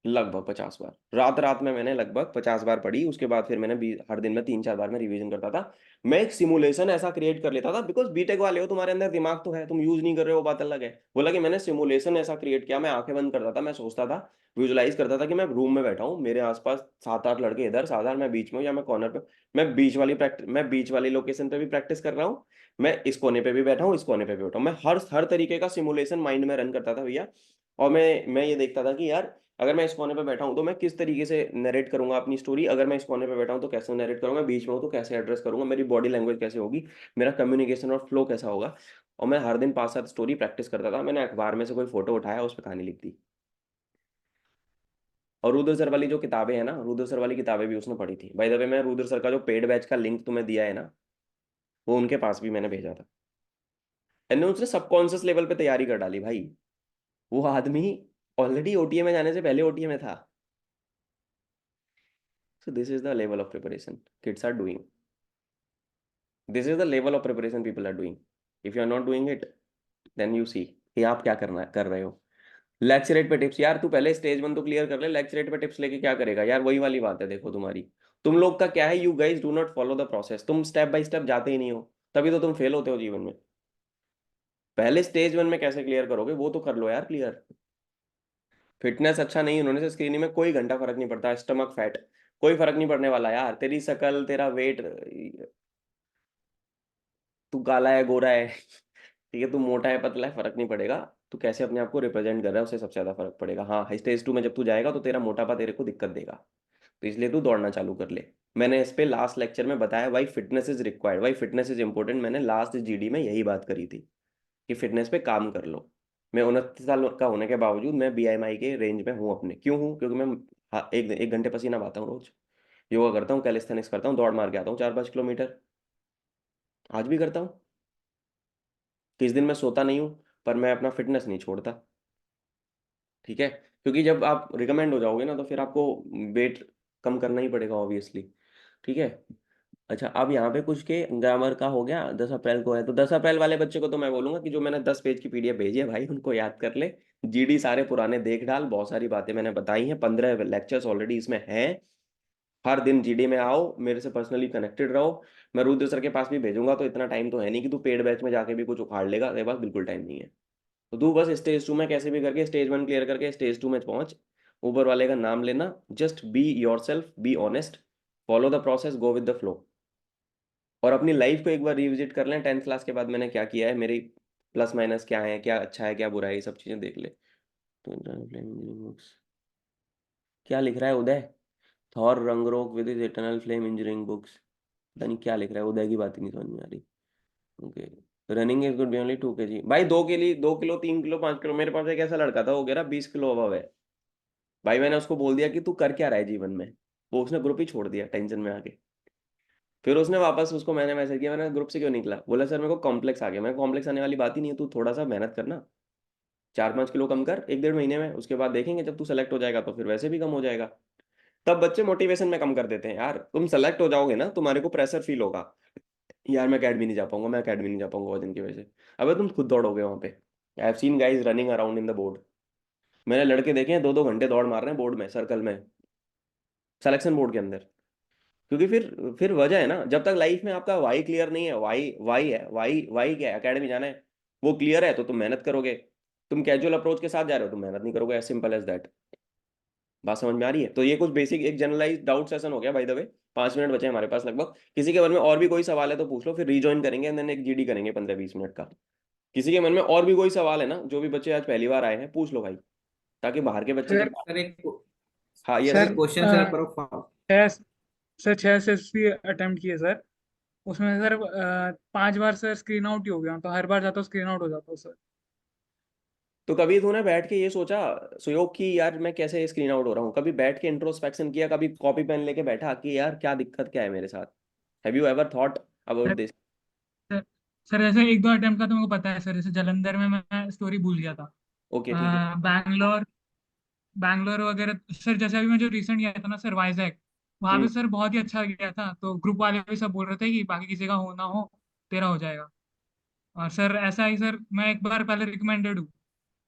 लगभग 50 बार, रात रात में मैंने लगभग 50 बार पढ़ी। उसके बाद फिर मैंने हर दिन में 3-4 बार में रिवीजन करता था। मैं एक सिमुलेशन ऐसा क्रिएट कर लेता था, बिकॉज बीटेक वाले हो, तुम्हारे अंदर दिमाग तो है, तुम यूज नहीं कर रहे हो, बात अलग है। बोला कि मैंने सिमुलेशन ऐसा क्रिएट किया, मैं आंखें बंद करता था, मैं सोचता था, विजुलाइज करता था कि मैं रूम में बैठा हूँ, मेरे आसपास 7-8 लड़के इधर, 7-8 मैं बीच में हूँ, या मैं कॉर्नर पे, मैं बीच वाली लोकेशन पे भी प्रैक्टिस कर रहा हूँ, मैं इस कोने पे भी बैठा हूँ, इस कोने पे भी बैठा हूँ, मैं हर हर तरीके का सिमुलेशन माइंड में रन करता था भैया। और मैं ये देखता था कि यार, अगर मैं इस कोने पे बैठा हूँ तो मैं किस तरीके से नरेट करूंगा अपनी स्टोरी, अगर मैं इस कोने पे बैठा हूँ तो कैसे नरेट करूंगा, बीच में हूँ तो कैसे एड्रेस करूंगा, मेरी बॉडी लैंग्वेज कैसे होगी, मेरा कम्युनिकेशन और फ्लो कैसा होगा। और मैं हर दिन 5-7 स्टोरी प्रैक्टिस करता था। मैंने अखबार में से कोई फोटो उठाया, उस पर कहानी लिख दी। और रुद्र सर वाली जो किताबें हैं ना, रुद्र सर वाली किताबें भी उसने पढ़ी थी। बाय द वे, मैं रुद्र सर का जो पेड बैच का लिंक तुम्हें दिया है ना, वो उनके पास भी मैंने भेजा था। एंड उसने सबकॉन्शियस लेवल पे तैयारी कर डाली भाई। वो आदमी ऑलरेडी ओटीए में जाने से पहले ओटीए में था। So this is the level of preparation kids are doing. This is the level of preparation people are doing. If you are not doing it, then you see कि आप क्या करना कर रहे हो। लेक्चरेट पे टिप्स, यार तू पहले स्टेज 1 तो क्लियर कर ले, लेक्चरेट पे टिप्स लेके क्या करेगा यार, वही वाली बात है। देखो तुम्हारी, तुम लोग का क्या है, you guys do not follow the process, तुम स्टेप बाय स्टेप जाते ही नहीं हो, तभी तो तुम फेल होते हो जीवन में। पहले स्टेज 1 में कैसे क्लियर करोगे, वो तो कर लो यार क्लियर। फिटनेस अच्छा नहीं होने से स्क्रीनिंग में कोई घंटा फर्क नहीं पड़ता, स्टमक फैट कोई फर्क नहीं पड़ने वाला यार, तेरी शकल, तेरा वेट, तू काला है गोरा है, ठीक है, तू मोटा है पतला है, फर्क नहीं पड़ेगा। तू कैसे अपने आप को रिप्रेजेंट कर रहा है, उससे सबसे ज्यादा फर्क पड़ेगा। हाँ, स्टेज 2 में जब तू जाएगा तो तेरा मोटापा तेरे को दिक्कत देगा, तो इसलिए तू दौड़ना चालू कर ले। मैंने इस पे लास्ट लेक्चर में बताया, why fitness is required, why fitness is important. मैंने लास्ट जीडी में यही बात करी थी कि फिटनेस पे काम कर लो। मैं 29 साल का होने के बावजूद मैं बीएमआई के रेंज में हूँ अपने। क्यों हूँ? क्योंकि मैं, हाँ, एक घंटे पसीना बहाता हूँ रोज, योगा करता हूँ, कैलिस्थेनिक्स करता हूँ, दौड़ मार के आता हूँ 4-5 किलोमीटर, आज भी करता हूँ। किस दिन मैं सोता नहीं हूँ, पर मैं अपना फिटनेस नहीं छोड़ता। ठीक है, क्योंकि जब आप रिकमेंड हो जाओगे ना, तो फिर आपको वेट कम करना ही पड़ेगा ऑब्वियसली। ठीक है। अच्छा, अब यहाँ पे कुछ के ग्रामर का हो गया, 10 अप्रैल को है, तो 10 अप्रैल वाले बच्चे को तो मैं बोलूंगा कि जो मैंने 10 पेज की पीडीएफ भेजी है भाई, उनको याद कर ले। जीडी सारे पुराने देख डाल, बहुत सारी बातें मैंने बताई हैं, 15 लेक्चर्स ऑलरेडी इसमें हैं। हर दिन जीडी में आओ, मेरे से पर्सनली कनेक्टेड रहो। मैं रुद्र सर के पास भी भेजूंगा, तो इतना टाइम तो है नहीं कि तू पेड बैच में जाके भी कुछ उखाड़ लेगा, तेरे पास बिल्कुल टाइम नहीं है। तो तू बस स्टेज 2 में कैसे भी करके स्टेज 1 क्लियर करके स्टेज 2 में पहुंच। ऊपर वाले का नाम लेना, just be your self, be honest, follow the process, go with the flow. और अपनी लाइफ को एक बार रिविजिट कर लें, 10th क्लास के बाद मैंने क्या किया है, मेरी प्लस माइनस क्या है, क्या अच्छा है क्या बुरा है, ये सब चीजें देख ले। तो क्या लिख रहा है Uday? Thor Ragnarok with his eternal flame injuring books. पता नहीं क्या लिख रहा है, उदय की बात ही नहीं समझ में आ रही। Okay, running is good be only 2 kg भाई, 2 kg, 2 किलो, 3 किलो, 5 किलो। मेरे पास एक ऐसा लड़का था, वो कह रहा 20 किलो अबव है। भाई मैंने उसको बोल दिया कि तू कर क्या रहा है जीवन में, वो उसने ग्रुप ही छोड़ दिया टेंशन में आके। फिर उसने वापस, उसको मैंने मैसेज किया, मैंने ग्रुप से क्यों निकला, बोला सर मेरे को कॉम्प्लेक्स आ गया। मैं, कॉम्प्लेक्स आने वाली बात ही नहीं है, तू थोड़ा सा मेहनत करना, 4-5 किलो कम कर 1-1.5 महीने में, उसके बाद देखेंगे जब तू सेलेक्ट हो जाएगा तो फिर वैसे भी कम हो जाएगा। तब बच्चे मोटिवेशन में कम कर देते हैं यार। तुम सेलेक्ट हो जाओगे ना, तुम्हारे को प्रेशर फील होगा, यार मैं अकेडमी नहीं जा पाऊंगा, मैं अकेडमी नहीं जा पाऊंगा वजन की वजह से। अबे तुम खुद दौड़ोगे वहां पे। I have seen guys running around in the board. मैंने लड़के देखे हैं 2-2 घंटे दौड़ मार रहे हैं बोर्ड में, सर्कल में, सिलेक्शन बोर्ड के अंदर। क्योंकि फिर वजह है ना, जब तक लाइफ में आपका वाई क्लियर नहीं है, वाई वाई है, वाई वाई क्या है, अकेडमी जाना है, वो क्लियर है तो तुम मेहनत करोगे। तुम कैजुअल अप्रोच के साथ जा रहे हो, तुम मेहनत नहीं करोगे, एज सिंपल एज दैट। बात समझ में आ रही है? तो ये कुछ बेसिक एक जनरलाइज डाउट सेशन हो गया बाय द वे। 5 मिनट बचे हैं हमारे पास लगभग। किसी के मन में और भी कोई सवाल है तो पूछ लो, फिर रीजॉइन करेंगे एंड देन एक जीडी करेंगे 15-20 मिनट का। किसी के मन में और भी कोई सवाल है ना, जो भी बच्चे आज पहली बार आए हैं, पूछ लो भाई, ताकि बाहर के बच्चे सर जब, सर एक हाँ यस, सर क्वेश्चन सर पर छह सर 6 SSP अटेम्प्ट किए सर। उसमें सर 5 बार सर स्क्रीन आउट ही हो गया, तो हर बार जाता हूँ स्क्रीन आउट हो जाता हूँ सर। तो कभी तूने बैठ के ये सोचा सुयोग की यार मैं कैसे स्क्रीन आउट हो रहा हूँ? कभी बैठ के इंट्रोस्पेक्शन किया? कभी कॉपी पेन लेके बैठा कि यार क्या दिक्कत क्या है मेरे साथ? Have you ever thought about sir this? Sir sir ऐसे 1-2 अटेम्प्ट का तो मेरे को पता है सर। जैसे जालंधर में मैं स्टोरी भूल गया था। ओके ठीक है। बैंगलोर बैंगलोर वगैरह सर, जैसे अभी मैं जो रिसेंट गया था ना सर, वाइजैक, वहाँ पे हम्म। सर बहुत ही अच्छा गया था। तो ग्रुप वाले भी सब बोल रहे थे कि बाकी किसी का हो ना हो, तेरा हो जाएगा। और सर ऐसा ही सर, मैं एक बार पहले रिकमेंडेड हूँ,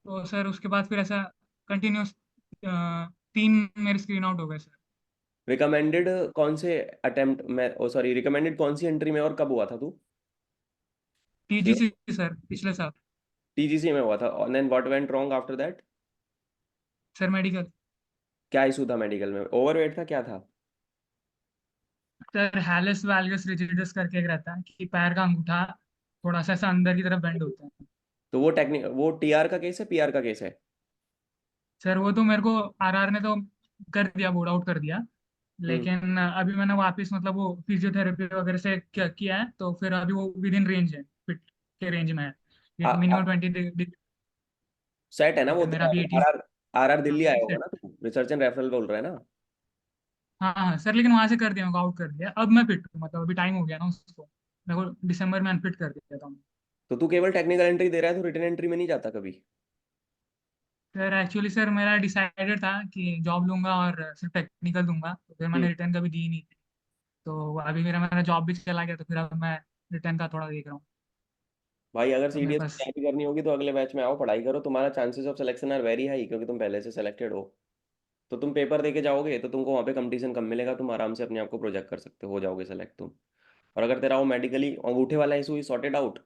तो सर उसके बाद फिर ऐसा कंटिन्यूस 3 मेरे स्क्रीन आउट हो गए सर। रिकमेंडेड कौन से अटेम्प्ट में, ओ सॉरी, रिकमेंडेड कौन सी एंट्री में और कब हुआ था तू? टीजीसी सर, पिछले साल। टीजीसी में हुआ था, और then what went wrong after that? Sir medical. क्या इशू था मेडिकल में? ओवरवेट था, क्या था? सर हैलस वैल्गस रिजिडस करके एक रहता है कि पैर का अंगूठा थोड़ा सा ऐसा अंदर की तरफ बेंड होता है। तो वो टीआर का केस है, पीआर का केस है? सर वो तो मेरे को आरआर ने तो कर दिया, बोर्ड आउट कर दिया। हम्म। लेकिन अभी मैंने वापस मतलब वो फिजियोथेरेपी वगैरह से किया है, तो फिर अभी वो विद इन रेंज है, फिट के रेंज में है। ये मिनिमम 20 सेट है ना वो मेरा तेरा? अभी 80। आरआर, आरआर दिल्ली आया होगा सेट। ना तू? रिसर्च एंड रेफरल बोल रहा है ना? हाँ हाँ सर, लेकिन वहां से कर दिया, मेरे को आउट कर दिया। अब मैं फिट हूँ, मतलब अभी टाइम हो गया ना उसको, मेरे को दिसंबर में अनफिट कर दिया था। तो तू केवल टेक्निकल एंट्री दे रहा है, तो रिटर्न एंट्री में नहीं जाता कभी? सर एक्चुअली सर मेरा डिसाइडेड था कि जॉब लूंगा और सिर्फ टेक्निकल दूंगा, तो फिर मैंने हम्म। रिटर्न कभी दी नहीं थी। तो अभी मेरा मेरा जॉब भी चला गया, तो फिर अब मैं रिटर्न का थोड़ा देख रहा हूँ। भाई अगर अब मेरे सीडीएस पास। की तैयारी करनी होगी तो अगले बैच में आओ, पढ़ाई करो, तुम्हारा chances of selection are very high, क्योंकि तुम पहले से सिलेक्टेड हो। तो तुम पेपर दे के जाओगे तो तुमको वहाँ पे कंपटीशन कम मिलेगा, तुम आराम से अपने आप को प्रोजेक्ट कर सकते हो जाओगे सेलेक्ट तुम। और अगर तेरा वो मेडिकली अंगूठे वाला इशू ही सॉर्टेड आउट,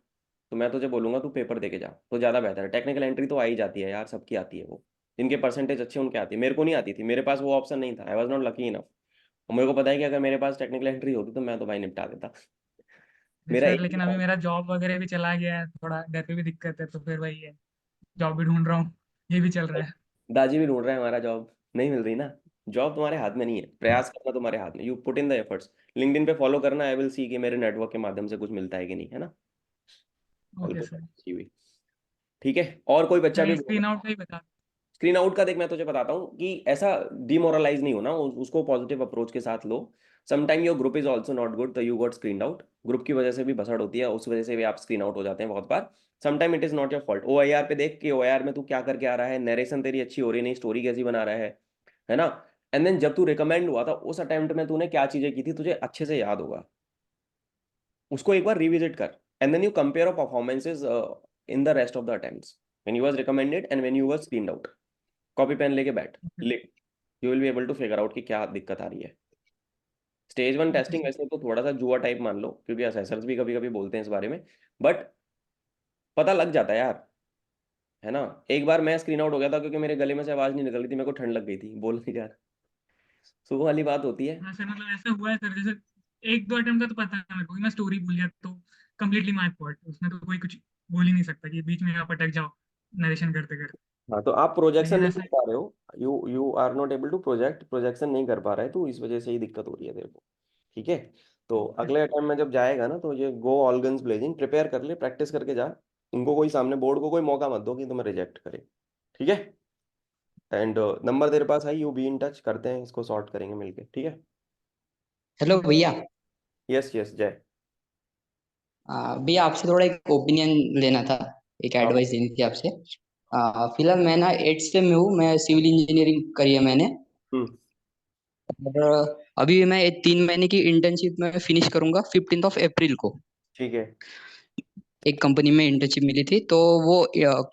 तो मैं तुझे बोलूंगा तू पेपर दे के जा तो ज़्यादा बेहतर है। टेक्निकल एंट्री तो आ ही जाती है यार, सबकी आती है वो, जिनके परसेंटेज अच्छे उनके आती है। मेरे को नहीं आती थी, मेरे पास वो ऑप्शन नहीं था, I was not lucky enough. और मेरे को पता है कि अगर मेरे पास टेक्निकल एंट्री होती तो मैं तो भाई निपटा देता। मेरा सर एक लेकिन अभी मेरा जॉब वगैरह भी चला गया है, थोड़ा घर पे भी दिक्कत है, तो फिर वही है, जॉब भी ढूंढ रहा हूँ, ये भी चल रहा है। दाजी भी ढूंढ रहे हैं, हमारा जॉब नहीं मिल रही ना। जॉब तुम्हारे हाथ में नहीं है, प्रयास करना तुम्हारे हाथ में, you put in the efforts. LinkedIn पे फॉलो करना, आई विल सी कि मेरे नेटवर्क के माध्यम से कुछ मिलता है कि नहीं, है ना? Okay help sir. की हुई। ठीक है, और कोई बच्चा सर भी ये बोल। स्क्रीन आउट का ही बता। स्क्रीन आउट का देख, मैं तुझे बताता हूँ कि ऐसा डिमोरलाइज नहीं होना, उसको पॉजिटिव अप्रोच के साथ लो। Sometime your group is also not good, तो you got screen out. Group की वजह से भी भसड़ होती है, उस वजह से भी आप स्क्रीन आउट हो जाते हैं बहुत बार। Sometime it is not your fault. OIR पे देख कि ओआईआर में तू क्या करके आ रहा है, नरेशन तेरी अच्छी हो रही नहीं, स्टोरी कैसी बना रहा है ना? एंड देन जब तू रिकमेंड हुआ था उस अटेम्प्ट में तूने क्या चीजें की थी, तुझे अच्छे से याद होगा, उसको एक बार रिविजिट कर। And then you compare performances in the rest of the attempts, when you was recommended and when you was screened out. Copy pen लेके बैठ, लिख। You will be able to figure out कि क्या दिक्कत आ रही है। Stage one okay testing sir. वैसे तो थोड़ा सा जुआ टाइप मान लो, क्योंकि असेसर्स भी कभी कभी बोलते हैं इस बारे में, बट पता लग जाता है यार, है ना? एक बार मैं स्क्रीन आउट हो गया था क्योंकि मेरे गले में से आवाज नहीं निकल रही थी, मेरे को ठंड लग गई थी, बोल नहीं यार। सो वो वाली बात होती है। हाँ सर, मतलब ऐसा हुआ है सर, जैसे एक दो अटेम्प्ट का तो पता है मेरे को कि मैं स्टोरी भूल गया, तो कम्प्लीटली माय फॉल्ट, उसमें तो कोई कुछ बोल ही नहीं सकता कि बीच में आप अटक जाओ नरेशन करते करते। हाँ, तो आप प्रोजेक्शन लेकिन नहीं ऐसा। कर पा रहे हो, you are not able to projection नहीं कर पा रहे, तो इस वजह से ही दिक्कत हो रही है तेरे को। ठीक है, तो ओके अगले सर। अटेम्प्ट में जब जाएगा ना, तो ये go all guns blazing, prepare कर ले, प्रैक्टिस करके जा। इनको कोई सामने बोर्ड को कोई मौका मत दो कि तुम्हें रिजेक्ट करे। ठीक है, एंड नंबर तेरे पास है, यू बी इन टच, करते हैं इसको, सॉर्ट करेंगे मिलके, ठीक है? Hello okay sir. भैया। यस यस जय। भैया आपसे थोड़ा एक ओपिनियन लेना था, एक हाँ एडवाइस लेनी थी आपसे। फिलहाल मैं ना 8th में हूँ, मैं सिविल इंजीनियरिंग करी है मैंने। हम्म। और अभी मैं 3 महीने की इंटर्नशिप में फिनिश करूंगा 15 अप्रैल को। ठीक है। एक कंपनी में इंटर्नशिप मिली थी, तो वो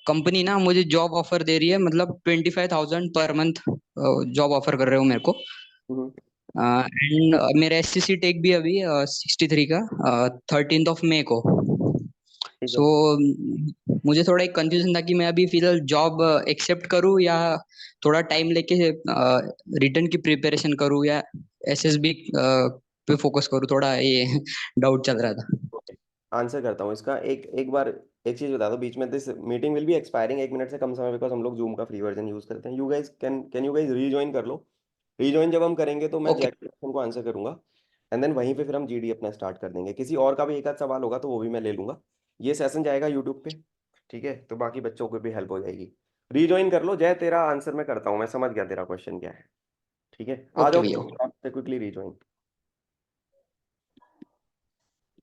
कंपनी ना मुझे जॉब ऑफर दे रही है, मतलब 25,000 पर मंथ जॉब ऑफर कर रहे हो मेरे को। हम्म। एंड मेरा SCC टेक भी अभी 63 का 13 मई को। ठीक सो है। मुझे थोड़ा एक कंफ्यूजन था कि मैं अभी फिलहाल जॉब एक्सेप्ट करूं या थोड़ा टाइम लेके रिटर्न की प्रिपरेशन करूं या SSB पे फोकस करूं, थोड़ा ये डाउट चल रहा था। ओके, आंसर करता हूँ इसका। एक एक बार एक चीज बता दो, बीच में this meeting will be expiring 1 minute से कम समय, बिकॉज हम लोग जूम का फ्री वर्जन यूज करते हैं। You guys can you guys rejoin कर लो। रीजॉइन जब हम करेंगे तो मैं ओके। जैक के क्वेश्चन को आंसर करूंगा, एंड देन वहीं पे फिर हम जीडी अपना स्टार्ट कर देंगे। किसी और का भी एक आध सवाल होगा तो वो भी मैं ले लूंगा। ये सेशन जाएगा यूट्यूब पे, ठीक है? तो बाकी बच्चों को भी हेल्प हो जाएगी। रीजॉइन कर लो जय, तेरा आंसर मैं करता हूँ, मैं समझ गया तेरा क्वेश्चन क्या है। ठीक है, आ ओके जाओ भैया। Quickly rejoin.